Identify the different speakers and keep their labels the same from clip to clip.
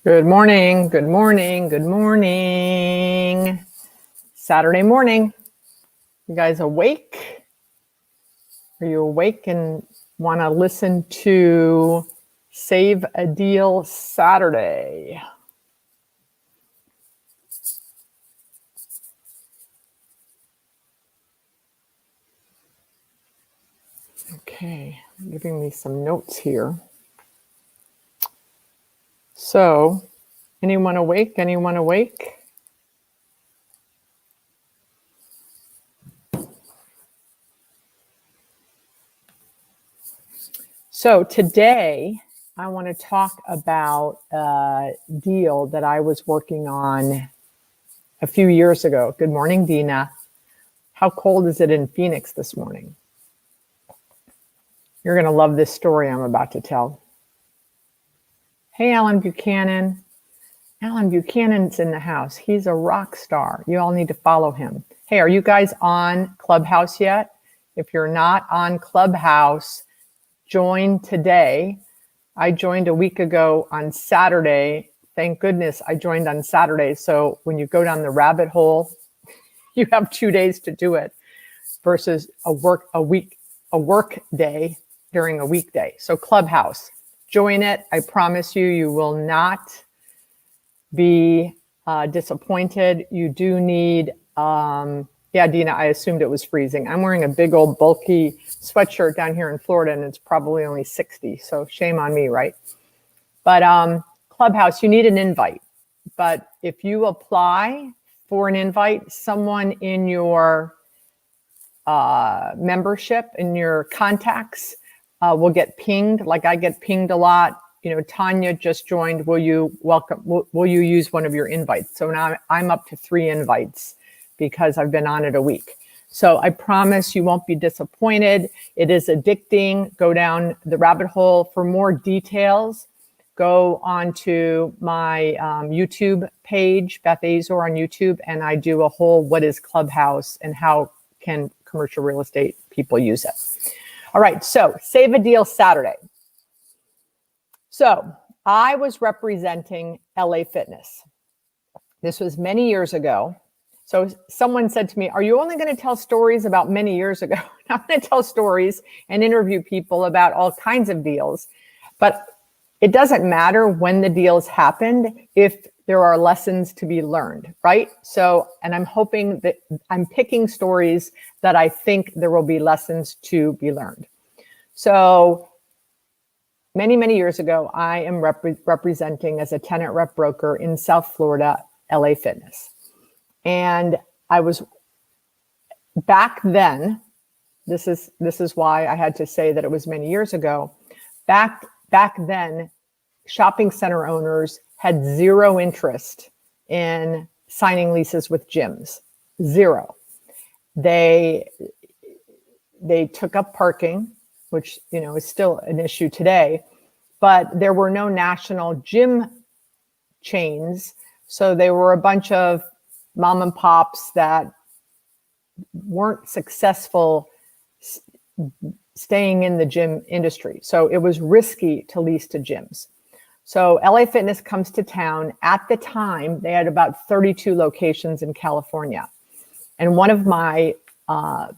Speaker 1: Good morning, good morning, good morning. Saturday morning. You guys awake? Are you awake and want to listen to Save a Deal Saturday? Okay, giving me some notes here. So, anyone awake? Anyone awake? So today I want to talk about a deal that I was working on a few years ago. Good morning, Dina. How cold is it in Phoenix this morning? You're going to love this story I'm about to tell. Hey, Alan Buchanan. Alan Buchanan's in the house. He's a rock star. You all need to follow him. Hey, are you guys on Clubhouse yet? If you're not on Clubhouse, join today. I joined a week ago on Saturday. Thank goodness I joined on Saturday. So when you go down the rabbit hole, you have 2 days to do it versus a work day during a weekday. So Clubhouse, join it. I promise you, you will not be disappointed. You do need, yeah, Dina, I assumed it was freezing. I'm wearing a big old bulky sweatshirt down here in Florida and it's probably only 60. So shame on me, right? But Clubhouse, you need an invite. But if you apply for an invite, someone in your membership, in your contacts, will get pinged. Like I get pinged a lot. You know, Tanya just joined. Will you use one of your invites? So now I'm up to 3 invites because I've been on it a week. So I promise you won't be disappointed. It is addicting. Go down the rabbit hole. For more details, go onto my YouTube page, Beth Azor on YouTube, and I do a whole what is Clubhouse and how can commercial real estate people use it. All right, so Save a Deal Saturday. So I was representing LA Fitness. This was many years ago. So someone said to me, are you only going to tell stories about many years ago? I'm going to tell stories and interview people about all kinds of deals. But it doesn't matter when the deals happened if there are lessons to be learned, right? So, and I'm hoping that I'm picking stories that I think there will be lessons to be learned. So many, many years ago, I am representing as a tenant rep broker in South Florida, LA Fitness. And I was back then, this is why I had to say that it was many years ago. Back then, shopping center owners had zero interest in signing leases with gyms. Zero. They took up parking, which, you know, is still an issue today, but there were no national gym chains. So they were a bunch of mom and pops that weren't successful staying in the gym industry. So it was risky to lease to gyms. So LA Fitness comes to town. At the time, they had about 32 locations in California. And one of my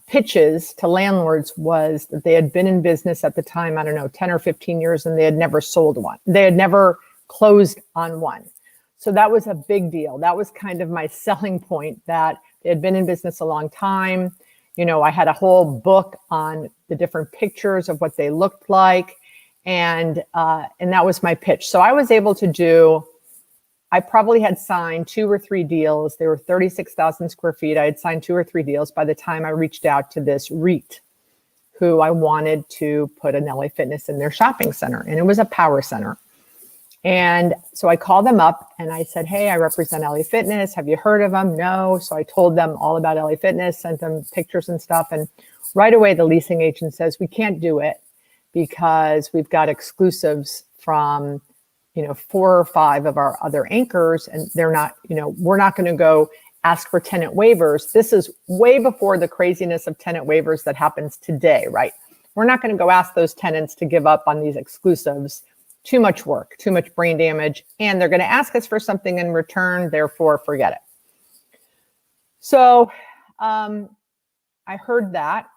Speaker 1: pitches to landlords was that they had been in business at the time, I don't know, 10 or 15 years, and they had never sold one. They had never closed on one. So that was a big deal. That was kind of my selling point, that they had been in business a long time. You know, I had a whole book on the different pictures of what they looked like. And that was my pitch. So I was able to do, I probably had signed 2 or 3 deals. They were 36,000 square feet. I had signed 2 or 3 deals by the time I reached out to this REIT who I wanted to put an LA Fitness in their shopping center. And it was a power center. And so I called them up and I said, hey, I represent LA Fitness. Have you heard of them? No. So I told them all about LA Fitness, sent them pictures and stuff. And right away, the leasing agent says, we can't do it because we've got exclusives from, 4 or 5 of our other anchors. And they're not, we're not going to go ask for tenant waivers. This is way before the craziness of tenant waivers that happens today, right? We're not going to go ask those tenants to give up on these exclusives too much work, too much brain damage, and they're going to ask us for something in return, therefore forget it. So I heard that,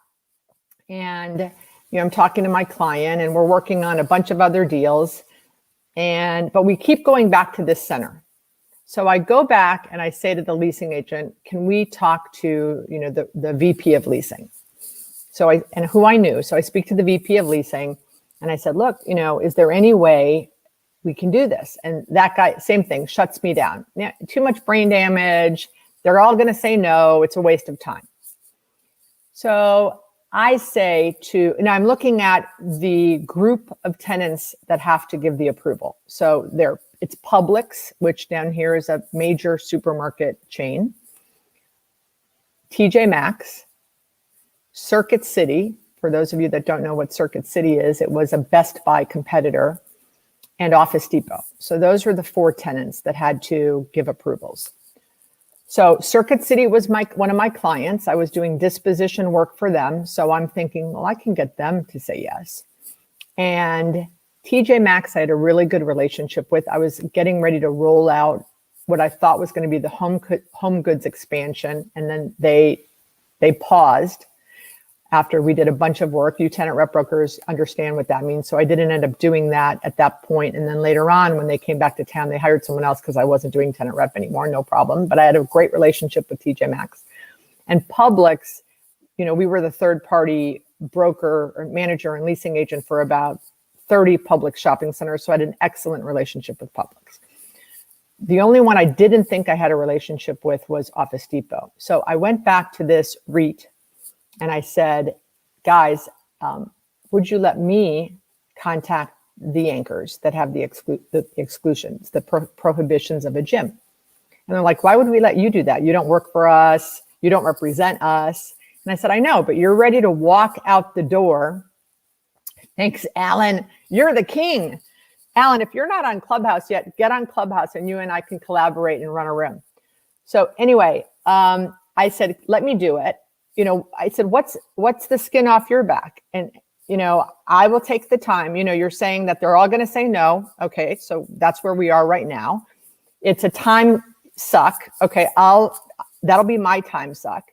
Speaker 1: and I'm talking to my client, and we're working on a bunch of other deals, but we keep going back to this center. So I go back and I say to the leasing agent, can we talk to the VP of leasing? And who I knew. So I speak to the VP of leasing, and I said, look, is there any way we can do this? And that guy, same thing, shuts me down. Yeah, too much brain damage. They're all going to say no. It's a waste of time. So I say now I'm looking at the group of tenants that have to give the approval. So it's Publix, which down here is a major supermarket chain, TJ Maxx, Circuit City. For those of you that don't know what Circuit City is, it was a Best Buy competitor, and Office Depot. So those were the 4 tenants that had to give approvals. So Circuit City was one of my clients. I was doing disposition work for them. So I'm thinking, well, I can get them to say yes. And TJ Maxx, I had a really good relationship with. I was getting ready to roll out what I thought was going to be the home goods expansion. And then they paused after we did a bunch of work. You tenant rep brokers understand what that means. So I didn't end up doing that at that point. And then later on, when they came back to town, they hired someone else because I wasn't doing tenant rep anymore, no problem. But I had a great relationship with TJ Maxx. And Publix, we were the third party broker or manager and leasing agent for about 30 Publix shopping centers. So I had an excellent relationship with Publix. The only one I didn't think I had a relationship with was Office Depot. So I went back to this REIT and I said, guys, would you let me contact the anchors that have the exclusions, the prohibitions of a gym? And they're like, why would we let you do that? You don't work for us. You don't represent us. And I said, I know, but you're ready to walk out the door. Thanks, Alan. You're the king. Alan, if you're not on Clubhouse yet, get on Clubhouse and you and I can collaborate and run a room. So anyway, I said, let me do it. I said, what's the skin off your back? And, I will take the time. You're saying that they're all going to say no. Okay. So that's where we are right now. It's a time suck. Okay. That'll be my time suck.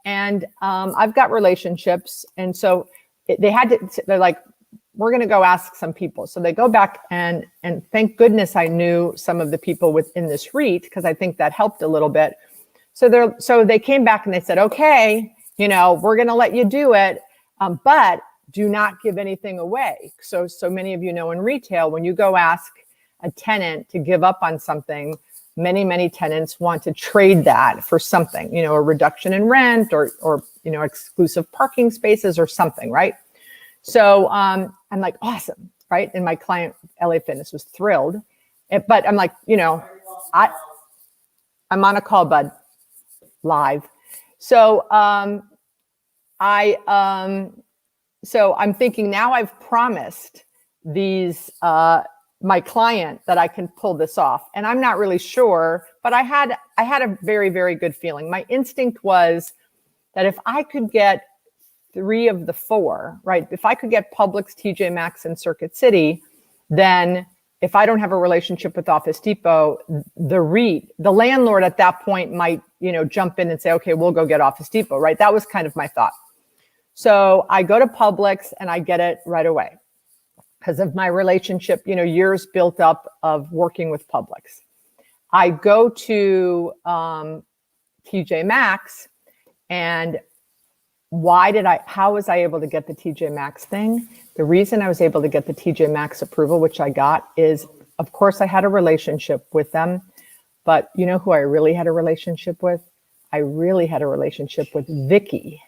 Speaker 1: And I've got relationships. And so they're like, we're going to go ask some people. So they go back and thank goodness I knew some of the people within this REIT, because I think that helped a little bit. So they came back and they said, okay, we're going to let you do it, but do not give anything away. So many of in retail, when you go ask a tenant to give up on something, many tenants want to trade that for something, a reduction in rent or exclusive parking spaces or something, right? So I'm like, awesome, right? And my client, LA Fitness, was thrilled. But I'm like, I'm on a call, bud, live. So so I'm thinking, now I've promised these my client that I can pull this off, and I'm not really sure, but I had a very, very good feeling. My instinct was that if I could get 3 of the 4, right? If I could get Publix, TJ Maxx, and Circuit City, then if I don't have a relationship with Office Depot, the REIT, the landlord at that point might, jump in and say, okay, we'll go get Office Depot, right? That was kind of my thought. So I go to Publix and I get it right away because of my relationship, years built up of working with Publix. I go to TJ Maxx, and how was I able to get the TJ Maxx thing? The reason I was able to get the TJ Maxx approval, which I got, is, of course, I had a relationship with them, but you know who I really had a relationship with? I really had a relationship with Vicky.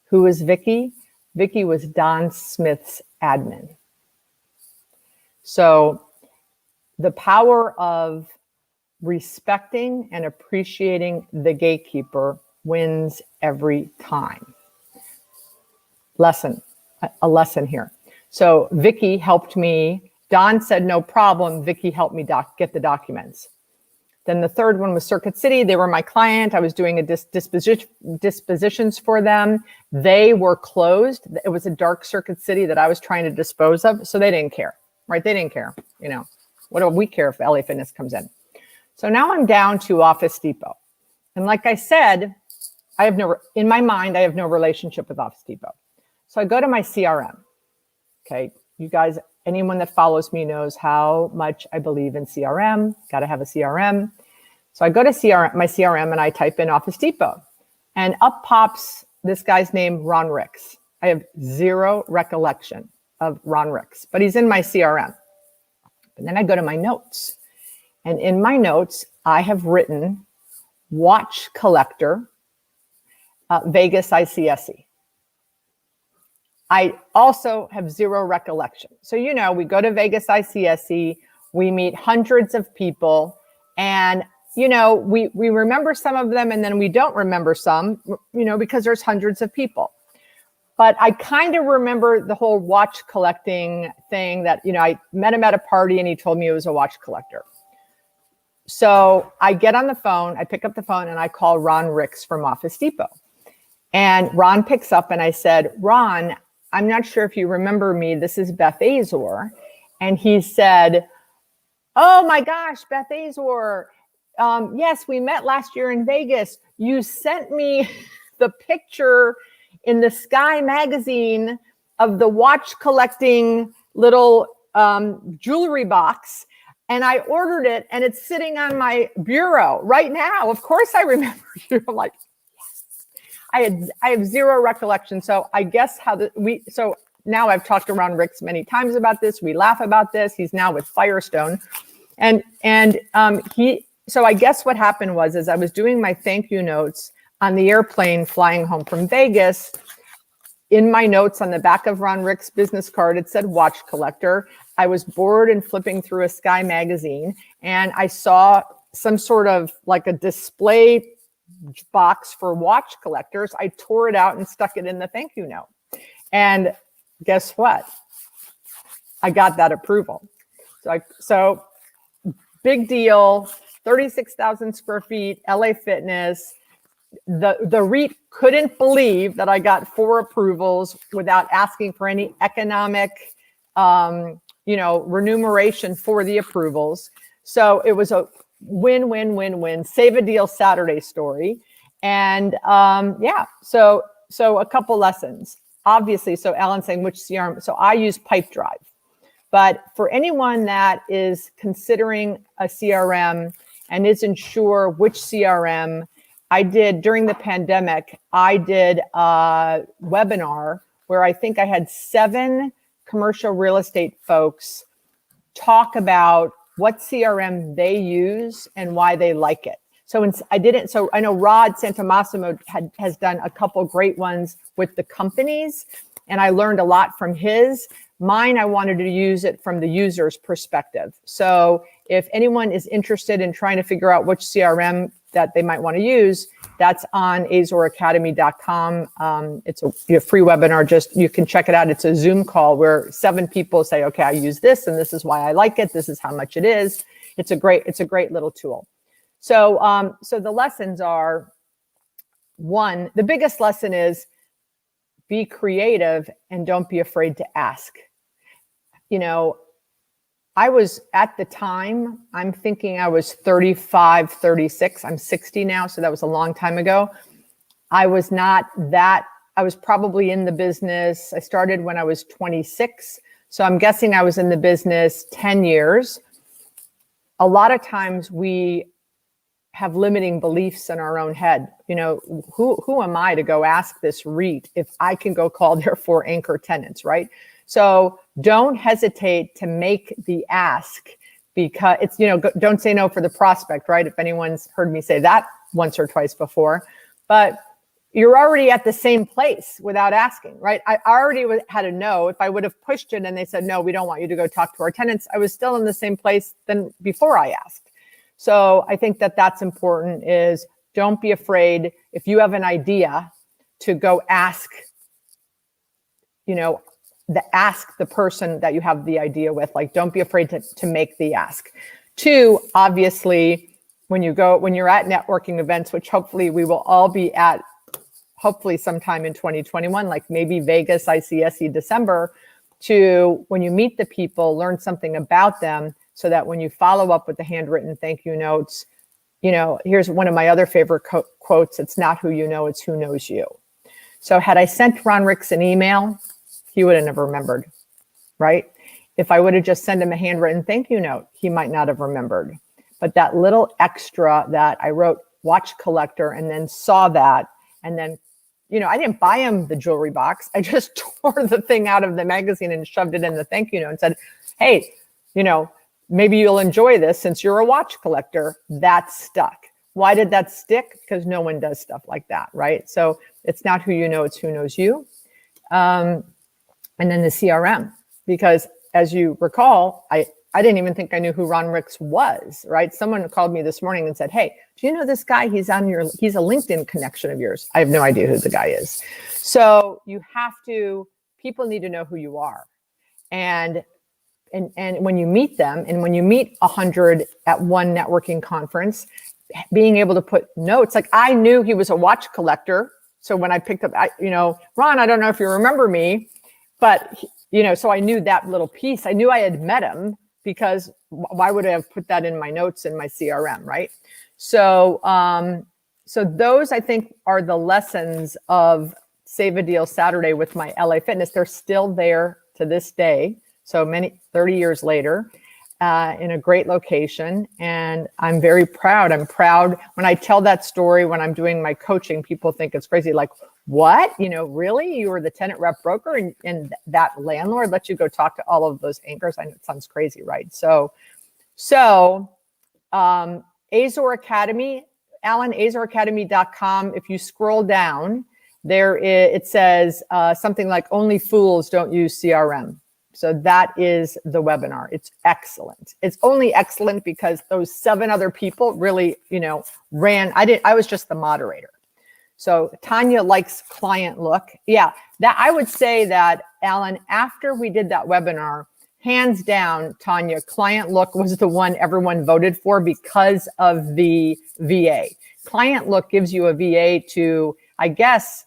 Speaker 1: Who is Vicky? Vicky was Don Smith's admin. So the power of respecting and appreciating the gatekeeper wins every time. A lesson here. So Vicky helped me. Don said, no problem. Vicky helped me get the documents. Then the third one was Circuit City. They were my client. I was doing dispositions for them. They were closed. It was a dark Circuit City that I was trying to dispose of, so they didn't care. right? They didn't care, what do we care if LA Fitness comes in? So now I'm down to Office Depot. And like I said, in my mind, I have no relationship with Office Depot. So I go to my CRM. Okay. You guys, anyone that follows me knows how much I believe in CRM. Got to have a CRM. So I go to my CRM and I type in Office Depot, and up pops this guy's name, Ron Ricks. I have zero recollection of Ron Ricks, but he's in my CRM. And then I go to my notes, and in my notes, I have written watch collector, Vegas ICSE. I also have zero recollection. So, we go to Vegas ICSE, we meet hundreds of people, and we remember some of them and then we don't remember some, because there's hundreds of people. But I kind of remember the whole watch collecting thing that, I met him at a party and he told me he was a watch collector. So I get on the phone, I pick up the phone and I call Ron Ricks from Office Depot. And Ron picks up and I said, Ron, I'm not sure if you remember me. This is Beth Azor. And he said, oh my gosh, Beth Azor. Yes, we met last year in Vegas. You sent me the picture in the Sky magazine of the watch collecting little jewelry box. And I ordered it and it's sitting on my bureau right now. Of course I remember you. I'm like, yes. I have zero recollection. So I guess so now I've talked to Ron Ricks many times about this. We laugh about this. He's now with Firestone. So I guess what happened was, as I was doing my thank you notes on the airplane flying home from Vegas, in my notes on the back of Ron Ricks' business card, it said watch collector. I was bored and flipping through a Sky magazine and I saw some sort of like a display box for watch collectors. I tore it out and stuck it in the thank you note. And guess what? I got that approval. So big deal, 36,000 square feet, LA Fitness. The REIT couldn't believe that I got 4 approvals without asking for any economic, remuneration for the approvals. So it was a win, save a deal Saturday story. And so a couple lessons. Obviously, so Alan's saying which CRM. So I use Pipedrive. But for anyone that is considering a CRM and isn't sure which CRM, I did during the pandemic, I did a webinar where I think I had 7 commercial real estate folks talk about what CRM they use and why they like it. So I know Rod Santomassimo has done a couple great ones with the companies, and I learned a lot from his. Mine, I wanted to use it from the user's perspective. So if anyone is interested in trying to figure out which CRM that they might want to use, that's on azoracademy.com. It's a free webinar. You can check it out. It's a Zoom call where 7 people say, okay, I use this and this is why I like it. This is how much it is. It's a great little tool. So, so the lessons are, 1, the biggest lesson is be creative and don't be afraid to ask. I was at the time, I'm thinking I was 35, 36. I'm 60 now. So that was a long time ago. I was probably in the business. I started when I was 26. So I'm guessing I was in the business 10 years. A lot of times we have limiting beliefs in our own head. Who am I to go ask this REIT if I can go call their 4 anchor tenants, right? So don't hesitate to make the ask, because it's, don't say no for the prospect, right? If anyone's heard me say that once or twice before, but you're already at the same place without asking, right? I already had a no. If I would have pushed it and they said, no, we don't want you to go talk to our tenants, I was still in the same place than before I asked. So I think that that's important, is don't be afraid if you have an idea to go ask, ask the person that you have the idea with. Like, don't be afraid to make the ask. 2, obviously, when you're at networking events, which hopefully we will all be at, hopefully sometime in 2021, like maybe Vegas ICSE December, to, when you meet the people, learn something about them so that when you follow up with the handwritten thank you notes, here's one of my other favorite quotes. It's not who you know, it's who knows you. So had I sent Ron Ricks an email, he would have never remembered, right? If I would have just sent him a handwritten thank you note, he might not have remembered. But that little extra that I wrote, watch collector, and then saw that, and then, I didn't buy him the jewelry box. I just tore the thing out of the magazine and shoved it in the thank you note and said, hey, maybe you'll enjoy this since you're a watch collector. That stuck. Why did that stick? Because no one does stuff like that, right? So it's not who you know, it's who knows you. And then the CRM, because as you recall, I didn't even think I knew who Ron Ricks was, right? Someone called me this morning and said, hey, do you know this guy? He's a LinkedIn connection of yours. I have no idea who the guy is. So people need to know who you are. And when you meet them, and when you meet 100 at one networking conference, being able to put notes, like I knew he was a watch collector. So when I picked up, Ron, I don't know if you remember me, but so I knew that little piece. I knew I had met him, because why would I have put that in my notes in my CRM, right? So, so those I think are the lessons of Save a Deal Saturday with my LA Fitness. They're still there to this day. So 30 years later, in a great location. And I'm very proud. I'm proud when I tell that story, when I'm doing my coaching, people think it's crazy. Like, what? Really? You were the tenant rep broker and that landlord let you go talk to all of those anchors? I know it sounds crazy, right? So Azor Academy, Alan, azoracademy.com. If you scroll down, it says something like only fools don't use CRM. So that is the webinar. It's excellent. It's only excellent because those 7 other people really, ran. I was just the moderator. So Tanya likes client look. Yeah, that I would say that, Alan, after we did that webinar, hands down, Tanya, client look was the one everyone voted for because of the VA. Client look gives you a VA to, I guess,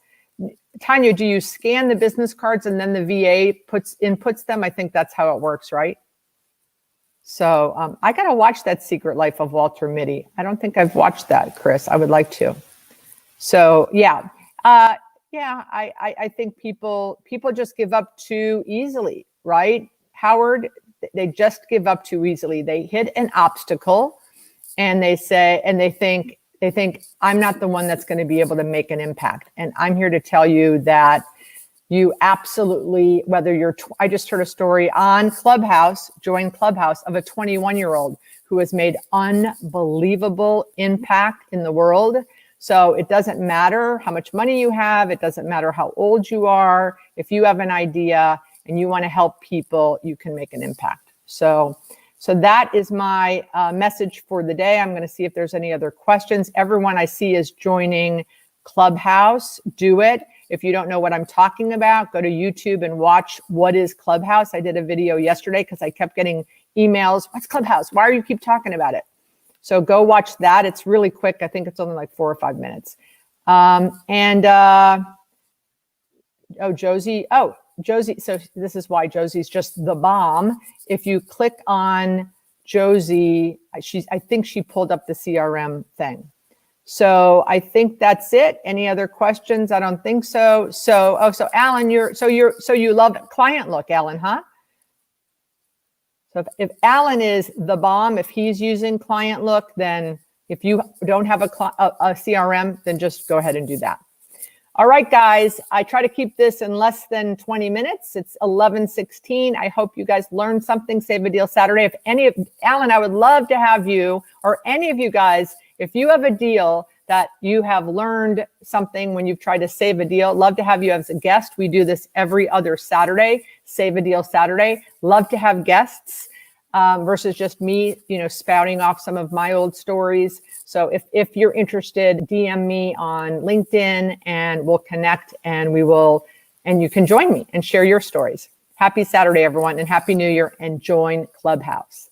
Speaker 1: Tanya, do you scan the business cards and then the VA inputs them? I think that's how it works, right? So I got to watch that Secret Life of Walter Mitty. I don't think I've watched that, Chris. I would like to. So I think people just give up too easily, right? Howard, they just give up too easily. They hit an obstacle and they think I'm not the one that's going to be able to make an impact. And I'm here to tell you that you absolutely, I just heard a story on Clubhouse, join Clubhouse, of a 21-year-old who has made unbelievable impact in the world. So it doesn't matter how much money you have. It doesn't matter how old you are. If you have an idea and you want to help people, you can make an impact. So that is my message for the day. I'm going to see if there's any other questions. Everyone I see is joining Clubhouse. Do it. If you don't know what I'm talking about, go to YouTube and watch What is Clubhouse. I did a video yesterday because I kept getting emails. What's Clubhouse? Why do you keep talking about it? So go watch that. It's really quick. I think it's only like 4 or 5 minutes. Josie. So this is why Josie's just the bomb. If you click on Josie, I think she pulled up the CRM thing. So I think that's it. Any other questions? I don't think so. So Alan, you love client look, Alan, huh? So if Alan is the bomb, if he's using client look, then if you don't have a CRM, then just go ahead and do that. All right, guys, I try to keep this in less than 20 minutes. It's 11:16. I hope you guys learned something. Save a Deal Saturday. Alan, I would love to have you, or any of you guys, if you have a deal that you have learned something when you've tried to save a deal, love to have you as a guest. We do this every other Saturday, Save a Deal Saturday. Love to have guests versus just me, spouting off some of my old stories. So if you're interested, DM me on LinkedIn and we'll connect and you can join me and share your stories. Happy Saturday, everyone, and Happy New Year, and join Clubhouse.